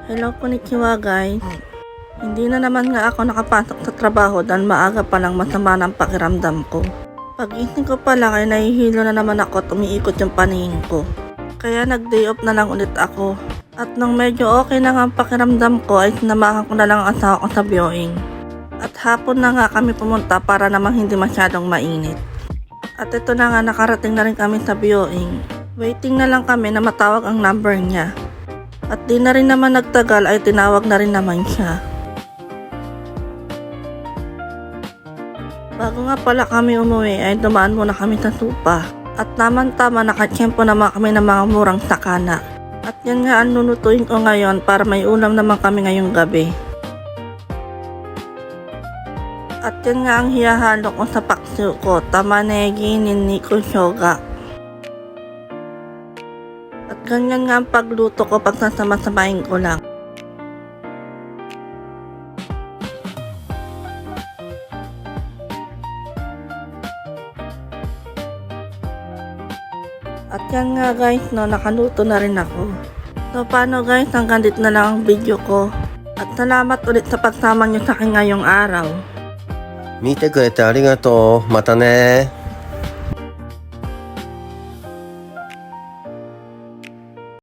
Hello, konnichiwa guys. Hindi na naman nga ako nakapasok sa trabaho dahil maaga pa lang masama ng pakiramdam ko. Pagising ko pala ay nahihilo na naman ako at umiikot yung paningin ko. Kaya nag-day off na lang ulit ako. At nung medyo okay na nga ang pakiramdam ko ay sinamahan ko na lang ang asawa ko sa viewing. At hapon na nga kami pumunta para namang hindi masyadong mainit. At ito na nga, nakarating na rin kami sa viewing. Waiting na lang kami na matawag ang number niya. At di na rin naman nagtagal ay tinawag na rin naman siya. Bago nga pala kami umuwi ay dumaan muna kami sa supa. At naman-tama nakatsyempo naman kami ng mga murang sakana. At yan nga ang lunutuin ko ngayon para may ulam naman kami ngayong gabi. At yan nga ang hihahalo ko sa paksiw ko, tamanegi, niniko, shoga. At ganyan nga ang pagluto ko pag sasama-samahin ko lang. At yan nga guys, no, nakaluto na rin ako. So paano guys, hanggang dito na lang ang video ko. At salamat ulit sa pagsama nyo sa akin ngayong araw. 見てくれてありがとう。またね。